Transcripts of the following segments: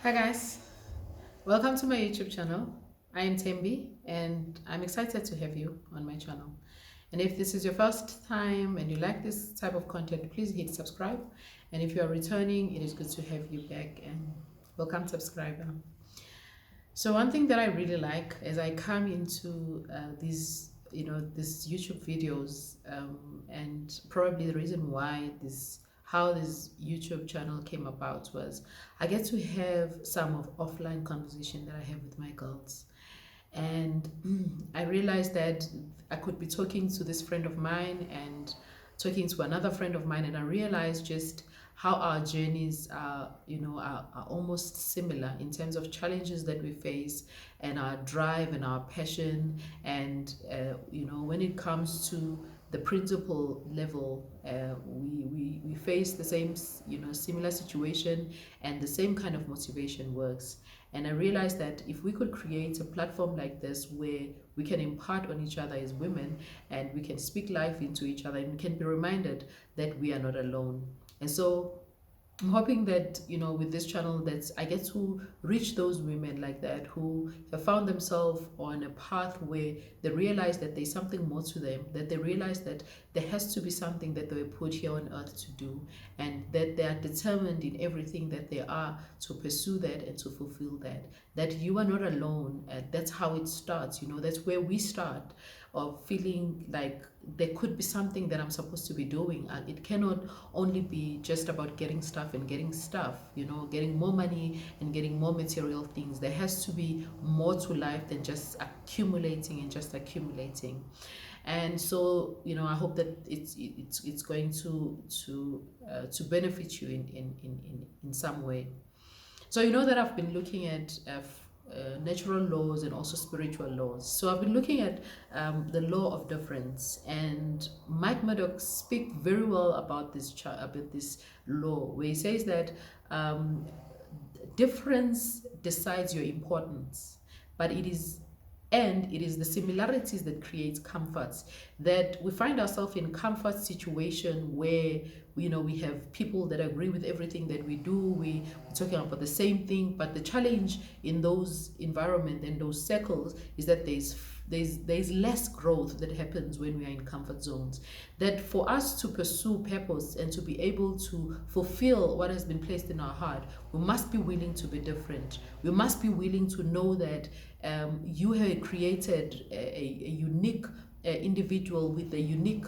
Hi guys, welcome to my YouTube channel. I am Tembi and I'm excited to have you on my channel. And if this is your first time and you like this type of content, please hit subscribe. And if you are returning, it is good to have you back and welcome subscriber. So one thing that I really like as I come into these YouTube videos, and probably the reason why how this YouTube channel came about was I get to have some of offline conversation that I have with my girls. And I realized that I could be talking to this friend of mine and talking to another friend of mine, and I realized just how our journeys are almost similar in terms of challenges that we face and our drive and our passion. And when it comes to the principal level, we face the same similar situation, and the same kind of motivation works. And I realized that if we could create a platform like this where we can impart on each other as women, and we can speak life into each other, and we can be reminded that we are not alone. And so I'm hoping that, with this channel, that I get to reach those women like that who have found themselves on a path where they realize that there's something more to them, that they realize that there has to be something that they were put here on earth to do, and that they are determined in everything that they are to pursue that and to fulfill that. That you are not alone. That's how it starts. That's where we start, of feeling like there could be something that I'm supposed to be doing. And it cannot only be just about getting stuff and getting stuff, getting more money and getting more material things. There has to be more to life than just accumulating and just accumulating. And so, I hope that it's going to benefit you in some way. So that I've been looking at natural laws and also spiritual laws. So I've been looking at the law of difference, and Mike Murdock speaks very well about this law, where he says that difference decides your importance, but it is the similarities that create comforts. That we find ourselves in comfort situation where we have people that agree with everything that we do. We're talking about the same thing, but the challenge in those environment and those circles is that there's less growth that happens when we are in comfort zones. That for us to pursue purpose and to be able to fulfill what has been placed in our heart, we must be willing to be different. We must be willing to know that you have created a unique individual with a unique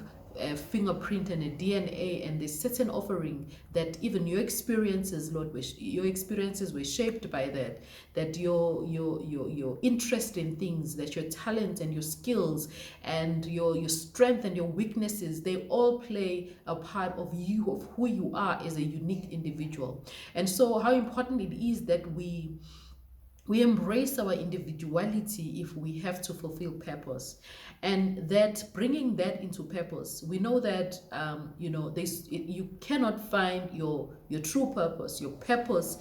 fingerprint and a DNA, and there's certain offering that even your experiences, Lord, your experiences were shaped by that. That your interest in things, that your talent and your skills and your strength and your weaknesses, they all play a part of you, of who you are as a unique individual. And so how important it is that we embrace our individuality if we have to fulfill purpose. And that bringing that into purpose, we know that you cannot find your true purpose, your purpose,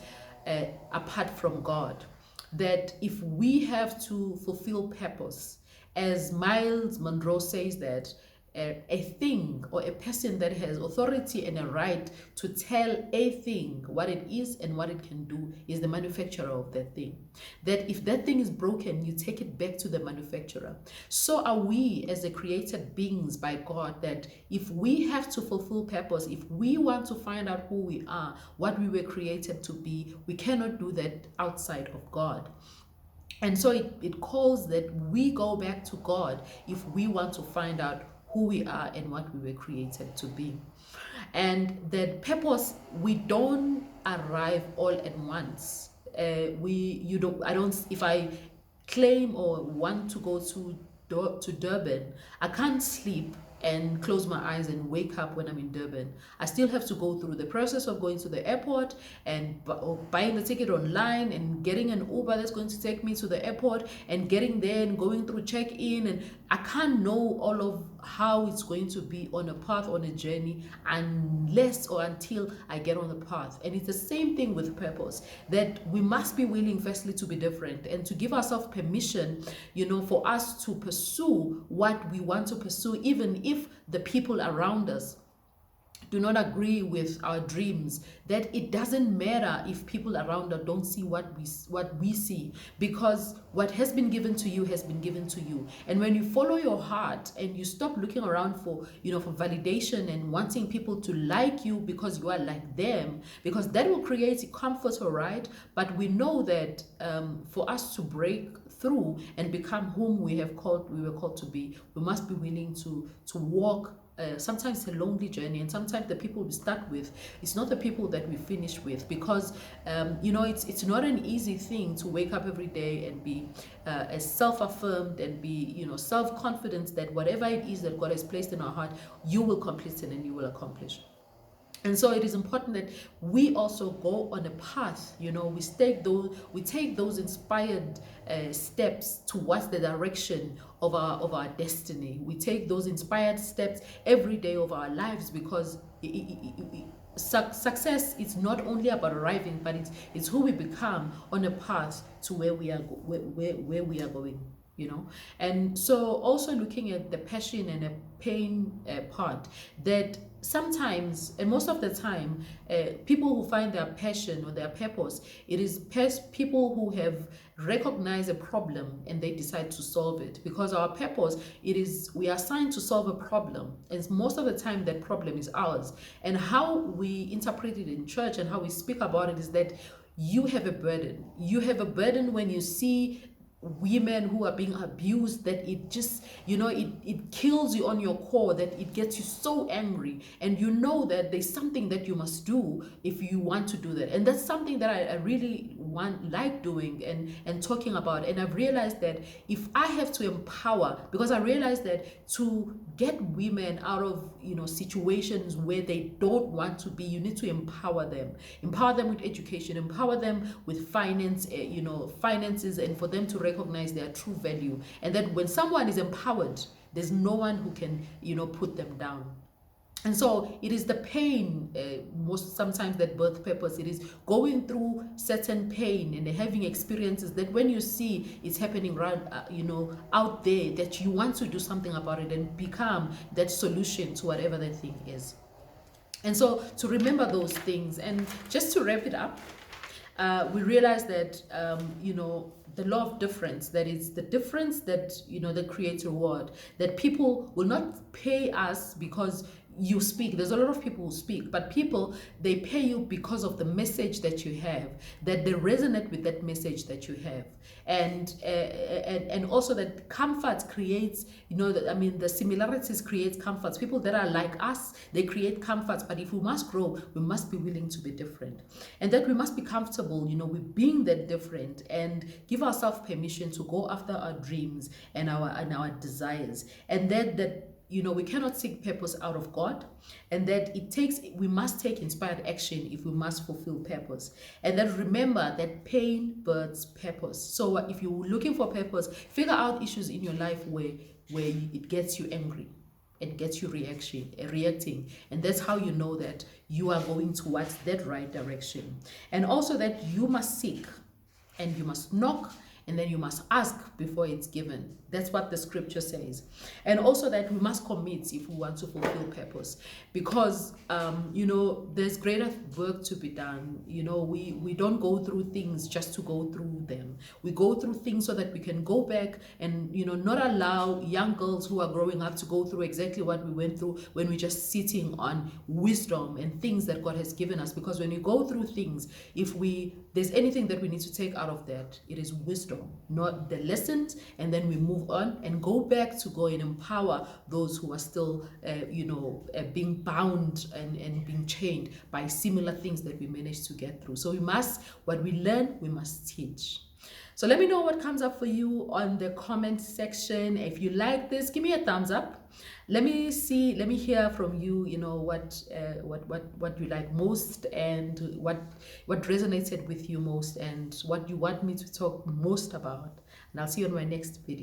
apart from God. That if we have to fulfill purpose, as Miles Monroe says, that a thing or a person that has authority and a right to tell a thing what it is and what it can do is the manufacturer of that thing. That if that thing is broken, you take it back to the manufacturer. So are we as the created beings by God, that if we have to fulfill purpose, if we want to find out who we are, what we were created to be, we cannot do that outside of God. And so it calls that we go back to God if we want to find out who we are and what we were created to be. And that purpose, we don't arrive all at once. If I claim or want to go to Durban, I can't sleep and close my eyes and wake up when I'm in Durban. I still have to go through the process of going to the airport and buying the ticket online and getting an Uber that's going to take me to the airport and getting there and going through check-in. And I can't know all of how it's going to be on a path, on a journey, unless or until I get on the path. And it's the same thing with purpose, that we must be willing firstly to be different and to give ourselves permission, for us to pursue what we want to pursue, even if the people around us do not agree with our dreams, that it doesn't matter if people around us don't see what we see, because what has been given to you has been given to you. And when you follow your heart and you stop looking around for for validation and wanting people to like you because you are like them, because that will create comfort, all right? But we know that for us to break through and become whom we were called to be, we must be willing to walk. Sometimes it's a lonely journey, and sometimes the people we start with, it's not the people that we finish with, because it's not an easy thing to wake up every day and be as self-affirmed and be self-confident that whatever it is that God has placed in our heart, you will complete it and you will accomplish. And so it is important that we also go on a path, we take those inspired steps towards the direction of our destiny. We take those inspired steps every day of our lives, because success is not only about arriving, but it's who we become on a path to where we are going. And so also looking at the passion and the pain part, that sometimes, and most of the time, people who find their passion or their purpose, it is people who have recognized a problem and they decide to solve it. Because our purpose, we are assigned to solve a problem, and most of the time that problem is ours. And how we interpret it in church and how we speak about it is that you have a burden. You have a burden when you see women who are being abused, that it just it kills you on your core, that it gets you so angry, and that there's something that you must do if you want to do that. And that's something that I really like doing and talking about. And I've realized that if I have to empower, because I realized that to get women out of situations where they don't want to be, you need to empower them with education, empower them with finances, and for them to recognize their true value. And that when someone is empowered, there's no one who can put them down. And so it is the pain most sometimes that birth purpose. It is going through certain pain and having experiences that when you see it's happening right out there, that you want to do something about it and become that solution to whatever that thing is. And so to remember those things, and just to wrap it up, we realize that the law of difference, that is the difference that that creates reward, that people will not pay us because you speak. There's a lot of people who speak, but people, they pay you because of the message that you have, that they resonate with that message that you have. And also that comfort creates, the similarities create comforts. People that are like us, they create comforts. But if we must grow, we must be willing to be different, and that we must be comfortable with being that different, and give ourselves permission to go after our dreams and our desires. And that we cannot seek purpose out of God, and that we must take inspired action if we must fulfill purpose. And then remember that pain births purpose. So if you're looking for purpose, figure out issues in your life where it gets you angry, it gets you reacting, and that's how you know that you are going towards that right direction. And also that you must seek, and you must knock, and then you must ask before it's given. That's what the scripture says. And also that we must commit if we want to fulfill purpose, because there's greater work to be done. We don't go through things just to go through them. We go through things so that we can go back and not allow young girls who are growing up to go through exactly what we went through when we're just sitting on wisdom and things that God has given us. Because when you go through things, there's anything that we need to take out of that, it is wisdom, not the lessons, and then we move on and go back to go and empower those who are still being bound and being chained by similar things that we managed to get through. So what we learn, we must teach. So let me know what comes up for you on the comment section. If you like this, give me a thumbs up. Let me hear from you, what you like most, and what resonated with you most, and what you want me to talk most about. And I'll see you on my next video.